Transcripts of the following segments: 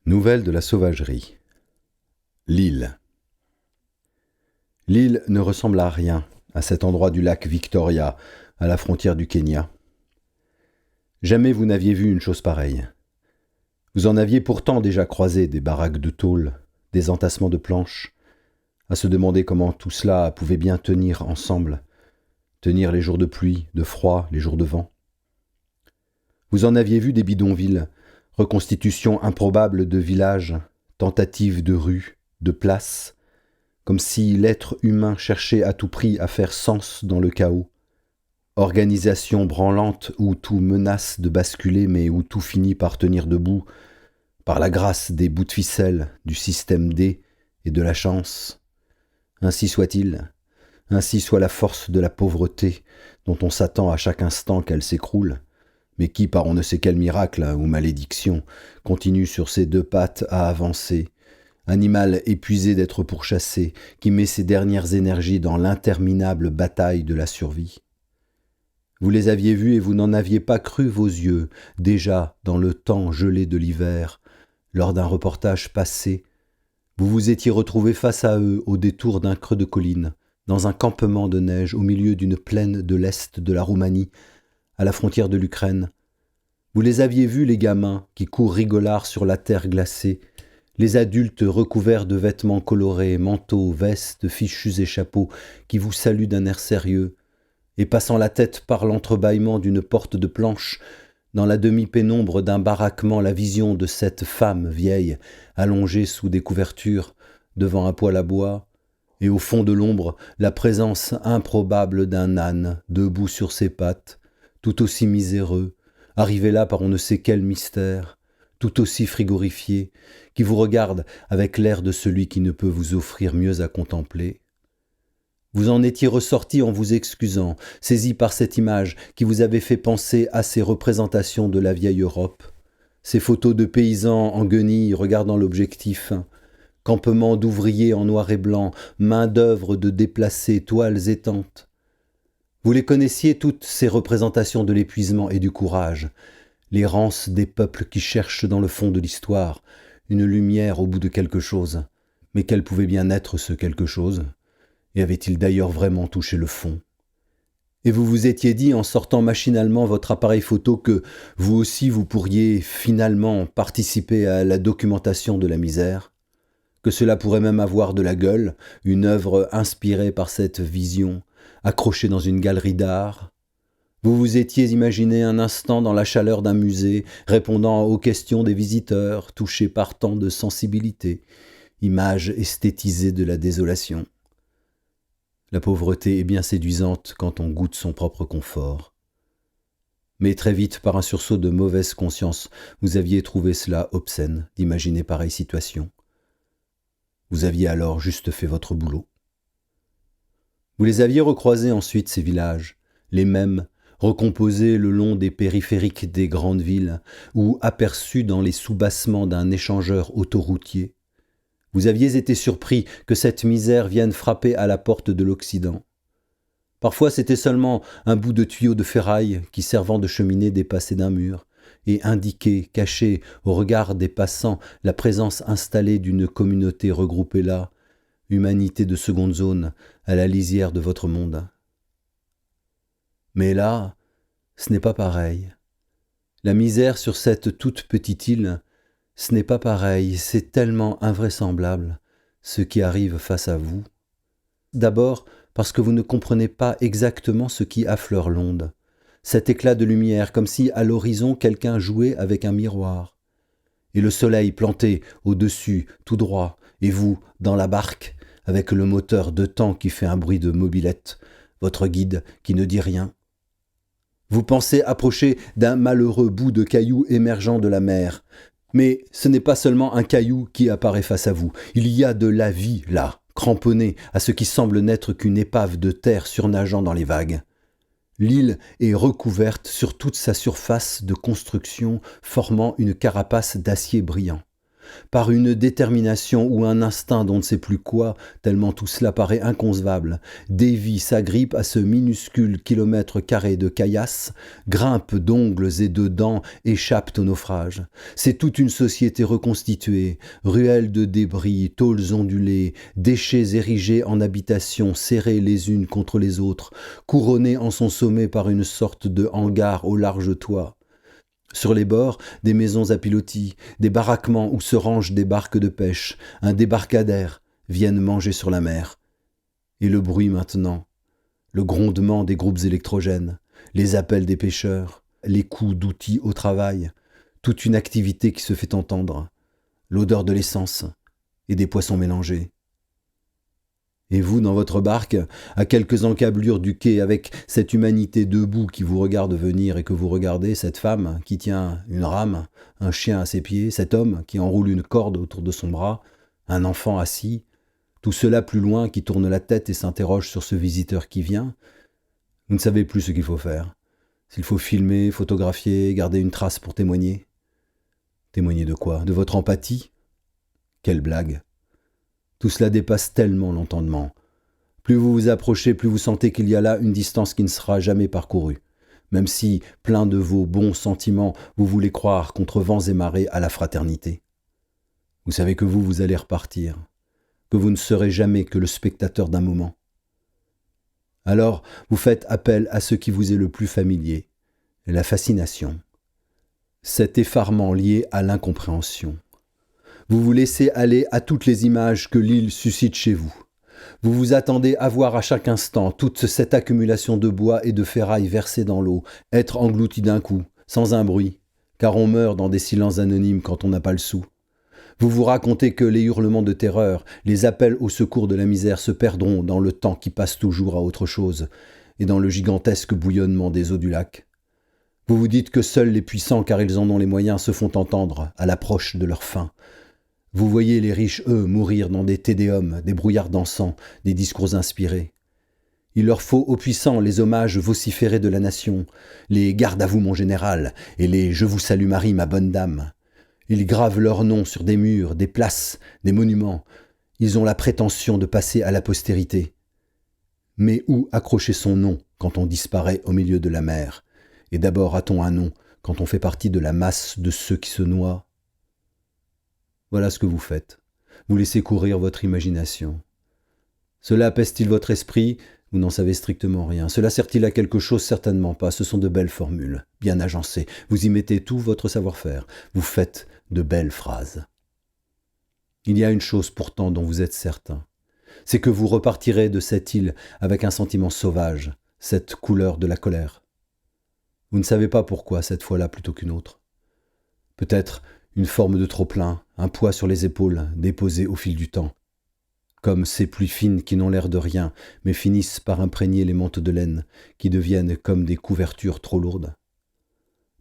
Nouvelles de la sauvagerie. L'île. L'île ne ressemble à rien à cet endroit du lac Victoria, à la frontière du Kenya. Jamais vous n'aviez vu une chose pareille. Vous en aviez pourtant déjà croisé des baraques de tôle, des entassements de planches, à se demander comment tout cela pouvait bien tenir ensemble, tenir les jours de pluie, de froid, les jours de vent. Vous en aviez vu des bidonvilles, reconstitutions improbables de villages, tentatives de rues, de places, comme si l'être humain cherchait à tout prix à faire sens dans le chaos. Organisation branlante où tout menace de basculer mais où tout finit par tenir debout, par la grâce des bouts de ficelle, du système D et de la chance. Ainsi soit-il, ainsi soit la force de la pauvreté dont on s'attend à chaque instant qu'elle s'écroule, mais qui, par on ne sait quel miracle ou malédiction, continue sur ses deux pattes à avancer, animal épuisé d'être pourchassé, qui met ses dernières énergies dans l'interminable bataille de la survie. Vous les aviez vus et vous n'en aviez pas cru vos yeux, déjà dans le temps gelé de l'hiver, lors d'un reportage passé. Vous vous étiez retrouvés face à eux au détour d'un creux de colline, dans un campement de neige au milieu d'une plaine de l'est de la Roumanie, à la frontière de l'Ukraine. Vous les aviez vus, les gamins, qui courent rigolards sur la terre glacée, les adultes recouverts de vêtements colorés, manteaux, vestes, fichus et chapeaux, qui vous saluent d'un air sérieux, et passant la tête par l'entrebâillement d'une porte de planche, dans la demi-pénombre d'un baraquement, la vision de cette femme vieille, allongée sous des couvertures, devant un poêle à bois, et au fond de l'ombre, la présence improbable d'un âne, debout sur ses pattes, tout aussi miséreux, arrivé là par on ne sait quel mystère, tout aussi frigorifié, qui vous regarde avec l'air de celui qui ne peut vous offrir mieux à contempler. Vous en étiez ressorti en vous excusant, saisi par cette image qui vous avait fait penser à ces représentations de la vieille Europe, ces photos de paysans en guenilles regardant l'objectif, campements d'ouvriers en noir et blanc, main-d'œuvre de déplacés, toiles étantes. Vous les connaissiez toutes ces représentations de l'épuisement et du courage, l'errance des peuples qui cherchent dans le fond de l'histoire une lumière au bout de quelque chose. Mais quel pouvait bien être ce quelque chose? Et avait-il d'ailleurs vraiment touché le fond? Et vous vous étiez dit en sortant machinalement votre appareil photo que vous aussi vous pourriez finalement participer à la documentation de la misère, que cela pourrait même avoir de la gueule, une œuvre inspirée par cette vision, accrochée dans une galerie d'art. Vous vous étiez imaginé un instant dans la chaleur d'un musée, répondant aux questions des visiteurs, touchés par tant de sensibilité, image esthétisée de la désolation. La pauvreté est bien séduisante quand on goûte son propre confort. Mais très vite, par un sursaut de mauvaise conscience, vous aviez trouvé cela obscène d'imaginer pareille situation. Vous aviez alors juste fait votre boulot. Vous les aviez recroisés ensuite, ces villages, les mêmes, recomposés le long des périphériques des grandes villes, ou aperçus dans les soubassements d'un échangeur autoroutier. Vous aviez été surpris que cette misère vienne frapper à la porte de l'Occident. Parfois c'était seulement un bout de tuyau de ferraille qui, servant de cheminée, dépassait d'un mur, et indiquait, caché au regard des passants, la présence installée d'une communauté regroupée là, humanité de seconde zone, à la lisière de votre monde. Mais là, ce n'est pas pareil. La misère sur cette toute petite île, ce n'est pas pareil, c'est tellement invraisemblable, ce qui arrive face à vous. D'abord, parce que vous ne comprenez pas exactement ce qui affleure l'onde, cet éclat de lumière, comme si à l'horizon quelqu'un jouait avec un miroir. Et le soleil planté au-dessus, tout droit, et vous, dans la barque, avec le moteur de temps qui fait un bruit de mobilette, votre guide qui ne dit rien. Vous pensez approcher d'un malheureux bout de caillou émergeant de la mer. Mais ce n'est pas seulement un caillou qui apparaît face à vous. Il y a de la vie là, cramponnée à ce qui semble n'être qu'une épave de terre surnageant dans les vagues. L'île est recouverte sur toute sa surface de construction formant une carapace d'acier brillant. par une détermination ou un instinct d'on ne sait plus quoi, tellement tout cela paraît inconcevable, Davy s'agrippe à ce minuscule kilomètre carré de caillasse, grimpe d'ongles et de dents, échappe au naufrage. C'est toute une société reconstituée, ruelles de débris, tôles ondulées, déchets érigés en habitations serrées les unes contre les autres, couronnées en son sommet par une sorte de hangar au large toit. Sur les bords, des maisons à pilotis, des baraquements où se rangent des barques de pêche, un débarcadère, viennent manger sur la mer. Et le bruit maintenant, le grondement des groupes électrogènes, les appels des pêcheurs, les coups d'outils au travail, toute une activité qui se fait entendre, l'odeur de l'essence et des poissons mélangés. Et vous, dans votre barque, à quelques encablures du quai, avec cette humanité debout qui vous regarde venir et que vous regardez, cette femme qui tient une rame, un chien à ses pieds, cet homme qui enroule une corde autour de son bras, un enfant assis, tout cela plus loin qui tourne la tête et s'interroge sur ce visiteur qui vient, vous ne savez plus ce qu'il faut faire. S'il faut filmer, photographier, garder une trace pour témoigner. Témoigner de quoi? De votre empathie? Quelle blague! Tout cela dépasse tellement l'entendement. Plus vous vous approchez, plus vous sentez qu'il y a là une distance qui ne sera jamais parcourue. Même si, plein de vos bons sentiments, vous voulez croire contre vents et marées à la fraternité. Vous savez que vous allez repartir, que vous ne serez jamais que le spectateur d'un moment. Alors, vous faites appel à ce qui vous est le plus familier, la fascination. Cet effarement lié à l'incompréhension. Vous vous laissez aller à toutes les images que l'île suscite chez vous. Vous vous attendez à voir à chaque instant toute cette accumulation de bois et de ferraille versée dans l'eau, être englouti d'un coup, sans un bruit, car on meurt dans des silences anonymes quand on n'a pas le sou. Vous vous racontez que les hurlements de terreur, les appels au secours de la misère se perdront dans le temps qui passe toujours à autre chose, et dans le gigantesque bouillonnement des eaux du lac. Vous vous dites que seuls les puissants, car ils en ont les moyens, se font entendre à l'approche de leur fin. Vous voyez les riches, eux, mourir dans des tédéums, des brouillards d'encens, des discours inspirés. Il leur faut aux puissants les hommages vociférés de la nation, les « Garde à vous, mon général » et les « Je vous salue Marie, ma bonne dame ». Ils gravent leurs noms sur des murs, des places, des monuments. Ils ont la prétention de passer à la postérité. Mais où accrocher son nom quand on disparaît au milieu de la mer? Et d'abord a-t-on un nom quand on fait partie de la masse de ceux qui se noient? Voilà ce que vous faites. Vous laissez courir votre imagination. Cela apaise-t-il votre esprit? Vous n'en savez strictement rien. Cela sert-il à quelque chose? Certainement pas. Ce sont de belles formules, bien agencées. Vous y mettez tout votre savoir-faire. Vous faites de belles phrases. Il y a une chose pourtant dont vous êtes certain. C'est que vous repartirez de cette île avec un sentiment sauvage, cette couleur de la colère. Vous ne savez pas pourquoi cette fois-là plutôt qu'une autre. Peut-être une forme de trop-plein, un poids sur les épaules déposé au fil du temps. Comme ces pluies fines qui n'ont l'air de rien, mais finissent par imprégner les mantes de laine, qui deviennent comme des couvertures trop lourdes.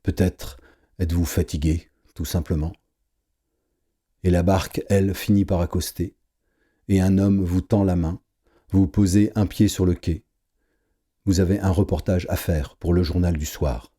Peut-être êtes-vous fatigué, tout simplement. Et la barque, elle, finit par accoster, et un homme vous tend la main, vous posez un pied sur le quai. Vous avez un reportage à faire pour le journal du soir.